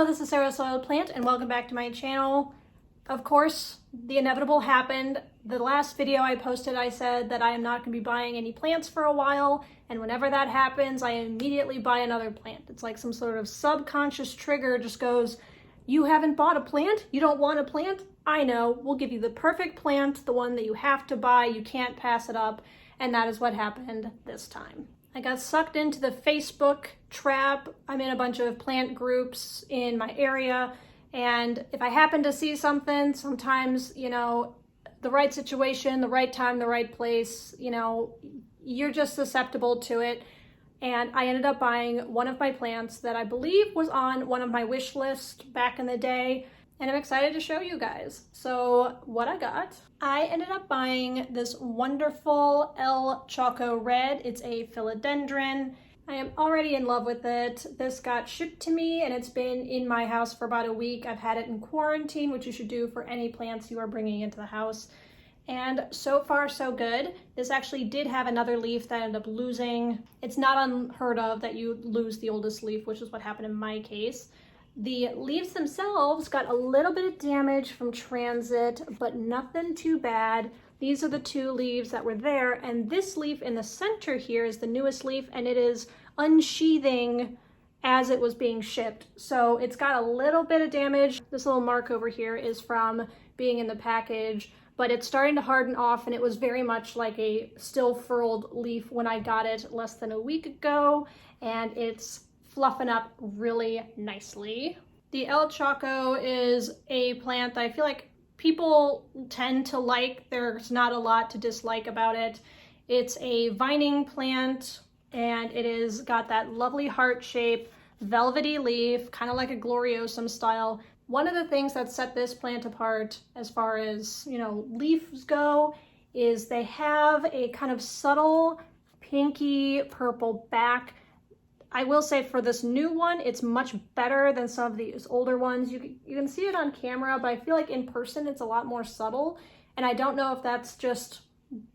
Hello, this is Sarah Soiledplant and welcome back to my channel. Of course, the inevitable happened. The last video I posted, I said that I am not going to be buying any plants for a while, and whenever that happens, I immediately buy another plant. It's like some sort of subconscious trigger just goes, you haven't bought a plant? You don't want a plant? I know, we'll give you the perfect plant, the one that you have to buy, you can't pass it up, and that is what happened this time. I got sucked into the Facebook trap. I'm in a bunch of plant groups in my area, and if I happen to see something, sometimes, the right situation, the right time, the right place, you're just susceptible to it. And I ended up buying one of my plants that I believe was on one of my wish lists back in the day, and I'm excited to show you guys. So what I got, I ended up buying this wonderful El Choco Red. It's a philodendron. I am already in love with it. This got shipped to me and it's been in my house for about a week. I've had it in quarantine, which you should do for any plants you are bringing into the house. And so far, so good. This actually did have another leaf that I ended up losing. It's not unheard of that you lose the oldest leaf, which is what happened in my case. The leaves themselves got a little bit of damage from transit, but nothing too bad. These are the two leaves that were there, and this leaf in the center here is the newest leaf, and it is unsheathing as it was being shipped. So it's got a little bit of damage. This little mark over here is from being in the package, but it's starting to harden off, and it was very much like a still furled leaf when I got it less than a week ago, and it's fluffing up really nicely. The El Choco is a plant that I feel like people tend to like. There's not a lot to dislike about it. It's a vining plant, and it is got that lovely heart shape, velvety leaf, kind of like a gloriosum style. One of the things that set this plant apart as far as, leaves go is they have a kind of subtle pinky purple back. I will say for this new one, it's much better than some of these older ones. You can see it on camera, but I feel like in person it's a lot more subtle. And I don't know if that's just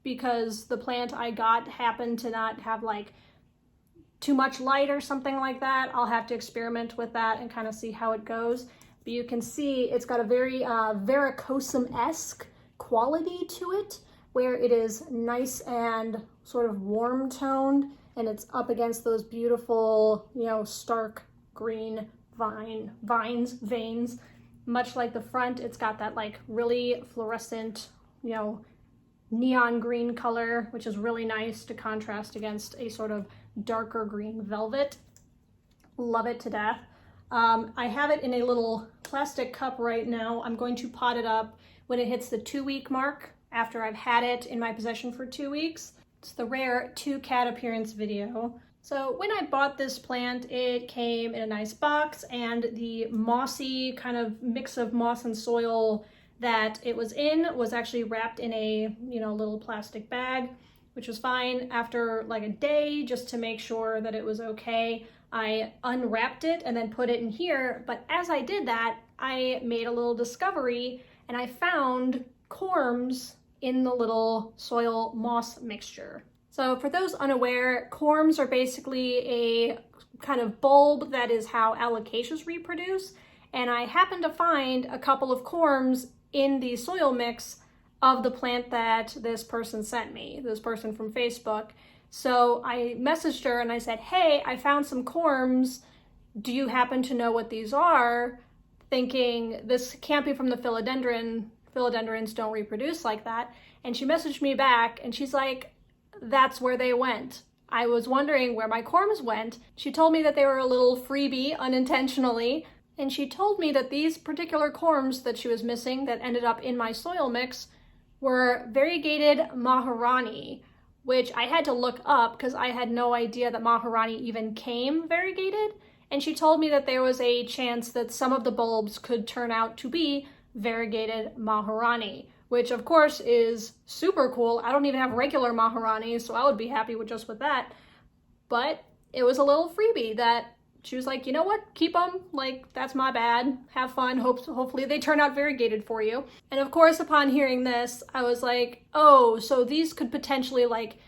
because the plant I got happened to not have like too much light or something like that. I'll have to experiment with that and kind of see how it goes. But you can see it's got a very varicosum-esque quality to it, where it is nice and sort of warm toned, and it's up against those beautiful, stark green veins. Much like the front, it's got that like really fluorescent, neon green color, which is really nice to contrast against a sort of darker green velvet. Love it to death. I have it in a little plastic cup right now. I'm going to pot it up when it hits the 2-week mark, after I've had it in my possession for 2 weeks. It's the rare 2 cat appearance video. So when I bought this plant, it came in a nice box, and the mossy kind of mix of moss and soil that it was in was actually wrapped in a, little plastic bag, which was fine. After like a day, just to make sure that it was okay, I unwrapped it and then put it in here. But as I did that, I made a little discovery, and I found corms in the little soil moss mixture. So for those unaware, corms are basically a kind of bulb that is how alocasias reproduce. And I happened to find a couple of corms in the soil mix of the plant that this person sent me, this person from Facebook. So I messaged her and I said, hey, I found some corms. Do you happen to know what these are? Thinking this can't be from the philodendron. Philodendrons don't reproduce like that. And she messaged me back and she's like, that's where they went. I was wondering where my corms went. She told me that they were a little freebie unintentionally. And she told me that these particular corms that she was missing that ended up in my soil mix were variegated Maharani, which I had to look up because I had no idea that Maharani even came variegated. And she told me that there was a chance that some of the bulbs could turn out to be variegated Maharani, which of course is super cool. I don't even have regular Maharani, so I would be happy with that. But it was a little freebie that she was like, you know what, keep them, like, that's my bad, have fun, hopefully they turn out variegated for you. And of course, upon hearing this, I was like, oh, so these could potentially like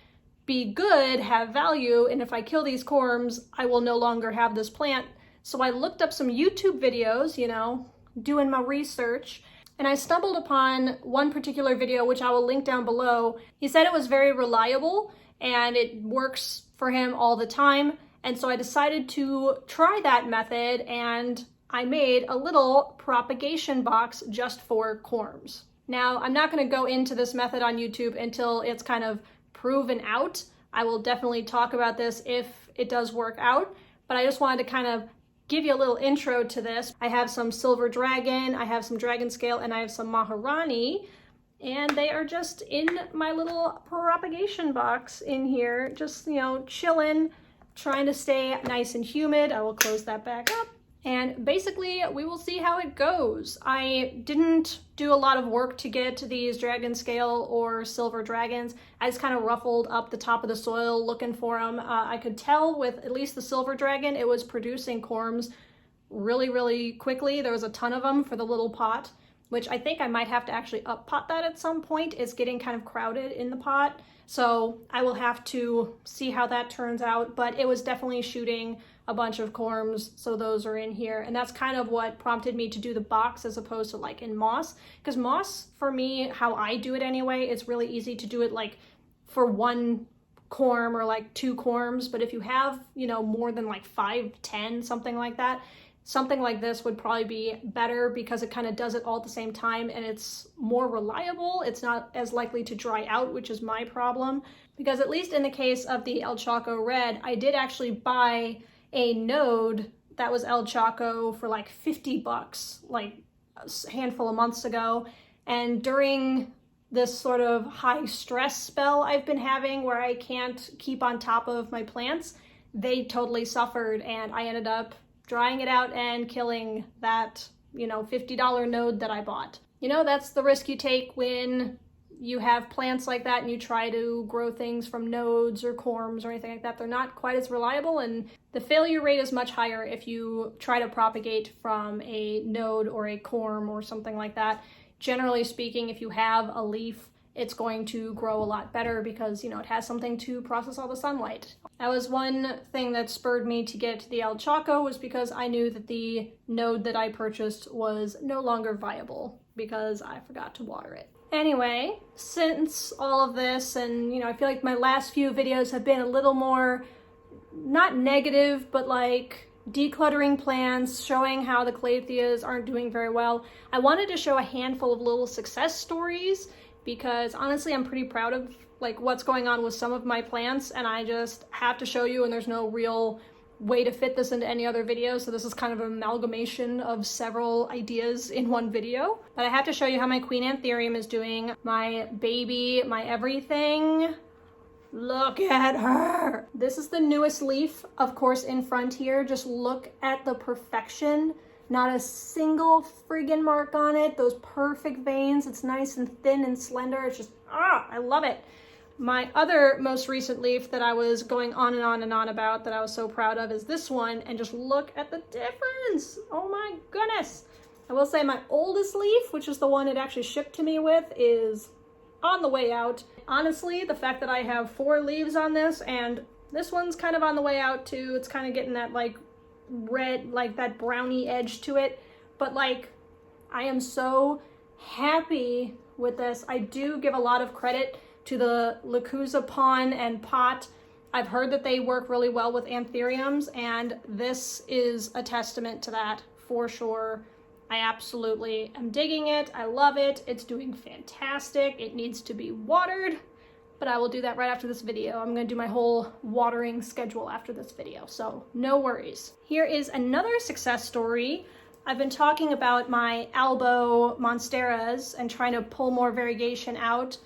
be good, have value, and if I kill these corms, I will no longer have this plant So I looked up some YouTube videos, you know, doing my research, and I stumbled upon one particular video, which I will link down below. He said it was very reliable and it works for him all the time. And so I decided to try that method, and I made a little propagation box just for corms. Now, I'm not going to go into this method on YouTube until it's kind of proven out. I will definitely talk about this if it does work out, but I just wanted to kind of give you a little intro to this. I have some silver dragon, I have some dragon scale, and I have some maharani, and they are just in my little propagation box in here, just, you know, chilling, trying to stay nice and humid. I will close that back up. And basically, we will see how it goes. I didn't do a lot of work to get to these dragon scale or silver dragons. I just kind of ruffled up the top of the soil looking for them. I could tell with at least the silver dragon, it was producing corms really, really quickly. There was a ton of them for the little pot, which I think I might have to actually up pot that at some point. It's getting kind of crowded in the pot. So I will have to see how that turns out, but it was definitely shooting a bunch of corms, so those are in here. And that's kind of what prompted me to do the box as opposed to like in moss, because moss, for me, how I do it anyway, it's really easy to do it like for one corm or like 2 corms. But if you have, you know, more than like 5, 10, something like that, something like this would probably be better because it kind of does it all at the same time and it's more reliable. It's not as likely to dry out, which is my problem. Because at least in the case of the El Chaco Red, I did actually buy a node that was El Chaco for like $50, like a handful of months ago. And during this sort of high stress spell I've been having where I can't keep on top of my plants, they totally suffered, and I ended up drying it out and killing that, you know, $50 node that I bought. You know, that's the risk you take when you have plants like that and you try to grow things from nodes or corms or anything like that. They're not quite as reliable, and the failure rate is much higher if you try to propagate from a node or a corm or something like that. Generally speaking, if you have a leaf, it's going to grow a lot better because, you know, it has something to process all the sunlight. That was one thing that spurred me to get the El Chaco, was because I knew that the node that I purchased was no longer viable because I forgot to water it. Anyway, since all of this, and, you know, I feel like my last few videos have been a little more, not negative, but like decluttering plants, showing how the calatheas aren't doing very well, I wanted to show a handful of little success stories, because honestly, I'm pretty proud of like what's going on with some of my plants, and I just have to show you, and there's no real way to fit this into any other video, so this is kind of an amalgamation of several ideas in one video. But I have to show you how my Queen Anthurium is doing. My baby, my everything. Look at her! This is the newest leaf, of course, in front here. Just look at the perfection. Not a single friggin' mark on it. Those perfect veins. It's nice and thin and slender. It's just, I love it. My other most recent leaf that I was going on and on and on about that I was so proud of is this one, and just look at the difference. Oh my goodness. I will say my oldest leaf, which is the one it actually shipped to me with, is on the way out. Honestly, the fact that I have 4 leaves on this, and this one's kind of on the way out too. It's kind of getting that like red, like that brownie edge to it. But like, I am so happy with this. I do give a lot of credit to the Lacusa pon and pot. I've heard that they work really well with anthuriums, and this is a testament to that for sure. I absolutely am digging it. I love it. It's doing fantastic. It needs to be watered, but I will do that right after this video. I'm going to do my whole watering schedule after this video, so no worries. Here is another success story. I've been talking about my Albo monsteras and trying to pull more variegation out,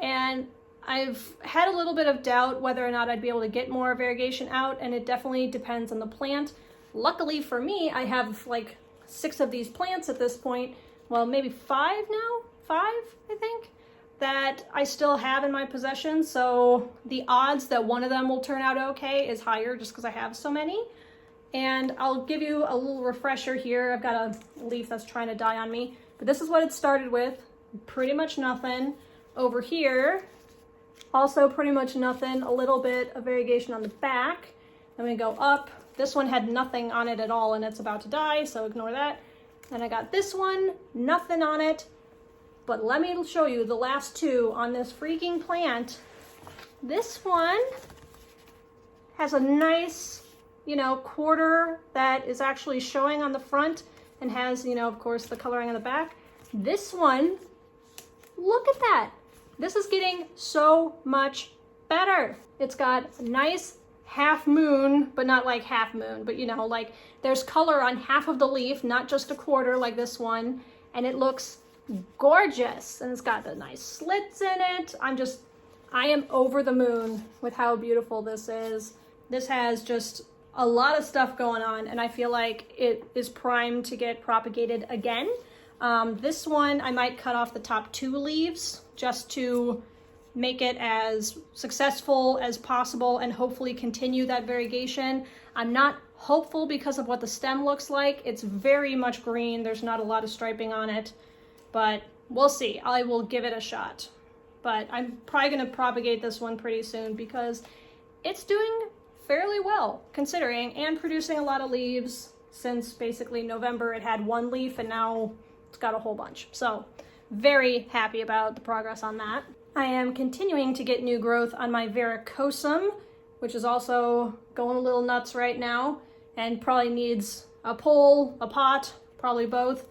and I've had a little bit of doubt whether or not I'd be able to get more variegation out, and it definitely depends on the plant. Luckily for me, I have like 6 of these plants at this point, well, maybe 5 now, 5, I think, that I still have in my possession, so the odds that one of them will turn out okay is higher just because I have so many. And I'll give you a little refresher here. I've got a leaf that's trying to die on me, but this is what it started with. Pretty much nothing. Over here, also pretty much nothing. A little bit of variegation on the back. I'm gonna go up. This one had nothing on it at all and it's about to die, so ignore that. Then I got this one, nothing on it. But let me show you the last two on this freaking plant. This one has a nice, you know, quarter that is actually showing on the front and has, you know, of course, the coloring on the back. This one, look at that. This is getting so much better. It's got a nice half moon, but not like half moon, but you know, like there's color on half of the leaf, not just a quarter like this one. And it looks gorgeous. And it's got the nice slits in it. I am over the moon with how beautiful this is. This has just a lot of stuff going on, and I feel like it is primed to get propagated again. This one, I might cut off the top 2 leaves just to make it as successful as possible and hopefully continue that variegation. I'm not hopeful because of what the stem looks like. It's very much green. There's not a lot of striping on it, but we'll see. I will give it a shot. But I'm probably going to propagate this one pretty soon because it's doing fairly well considering, and producing a lot of leaves. Since basically November it had 1 leaf and now it's got a whole bunch. So very happy about the progress on that. I am continuing to get new growth on my varicosum, which is also going a little nuts right now and probably needs a pole, a pot, probably both.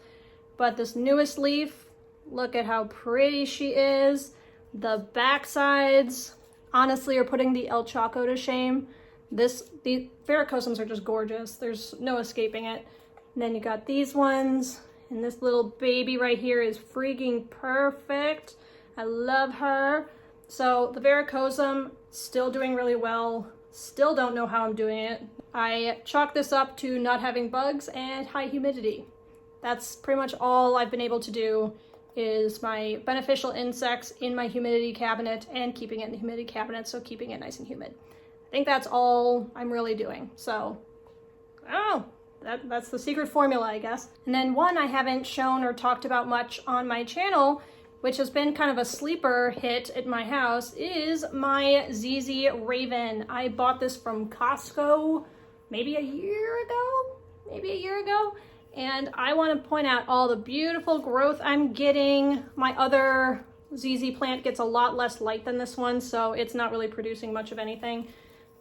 But this newest leaf, look at how pretty she is. The backsides honestly are putting the El Chaco to shame. The varicosums are just gorgeous. There's no escaping it. And then you got these ones, and this little baby right here is freaking perfect. I love her. So the varicosum, still doing really well. Still don't know how I'm doing it. I chalk this up to not having bugs and high humidity. That's pretty much all I've been able to do, is my beneficial insects in my humidity cabinet and keeping it in the humidity cabinet, so keeping it nice and humid. I think that's all I'm really doing. So, oh, that's the secret formula, I guess. And then one I haven't shown or talked about much on my channel, which has been kind of a sleeper hit at my house, is my ZZ Raven. I bought this from Costco maybe a year ago. And I want to point out all the beautiful growth I'm getting. My other ZZ plant gets a lot less light than this one, so it's not really producing much of anything.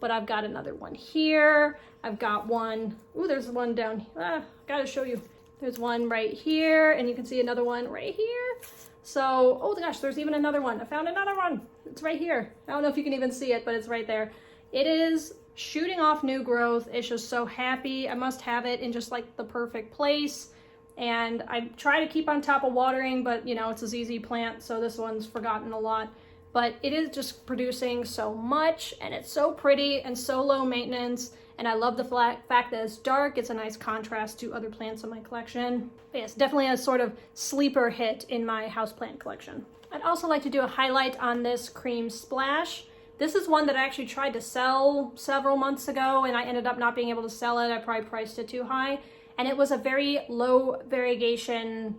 But I've got another one here. I've got one, ooh, there's one down here. Gotta show you. There's one right here, and you can see another one right here. So, oh gosh, there's even another one. I found another one. It's right here. I don't know if you can even see it, but it's right there. It is shooting off new growth. It's just so happy. I must have it in just like the perfect place. And I try to keep on top of watering, but you know, it's a ZZ plant, so this one's forgotten a lot. But it is just producing so much, and it's so pretty and so low maintenance. And I love the fact that it's dark. It's a nice contrast to other plants in my collection. But yes, definitely a sort of sleeper hit in my houseplant collection. I'd also like to do a highlight on this cream splash. This is one that I actually tried to sell several months ago, and I ended up not being able to sell it. I probably priced it too high. And it was a very low variegation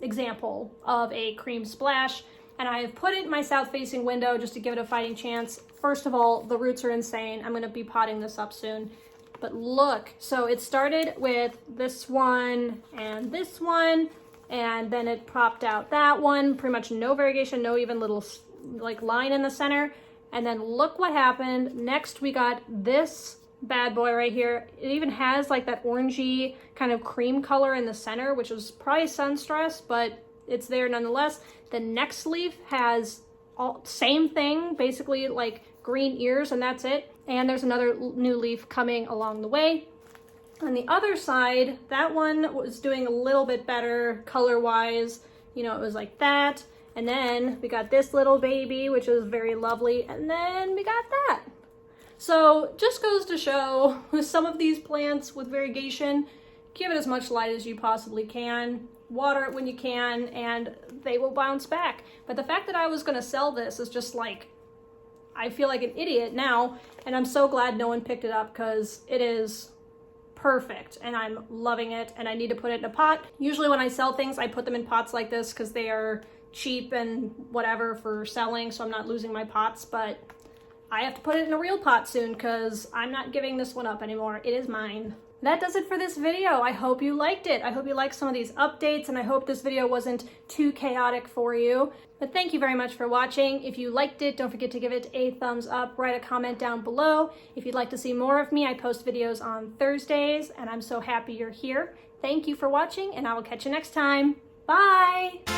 example of a cream splash. And I have put it in my south-facing window just to give it a fighting chance. First of all, the roots are insane. I'm going to be potting this up soon. But look, so it started with this one, and then it popped out that one. Pretty much no variegation, no even little like line in the center. And then look what happened. Next, we got this bad boy right here. It even has like that orangey kind of cream color in the center, which was probably sun stress, but it's there nonetheless. The next leaf has all same thing, basically like green ears, and that's it. And there's another new leaf coming along the way. On the other side, that one was doing a little bit better color-wise. You know, it was like that. And then we got this little baby, which is very lovely. And then we got that. So just goes to show with some of these plants with variegation, give it as much light as you possibly can. Water it when you can, and they will bounce back. But the fact that I was going to sell this is just like, I feel like an idiot now, and I'm so glad no one picked it up because it is perfect and I'm loving it, and I need to put it in a pot. Usually when I sell things, I put them in pots like this because they are cheap and whatever for selling, so I'm not losing my pots. But I have to put it in a real pot soon because I'm not giving this one up anymore. It is mine. That does it for this video. I hope you liked it. I hope you liked some of these updates, and I hope this video wasn't too chaotic for you. But thank you very much for watching. If you liked it, don't forget to give it a thumbs up, write a comment down below. If you'd like to see more of me, I post videos on Thursdays, and I'm so happy you're here. Thank you for watching, and I will catch you next time. Bye!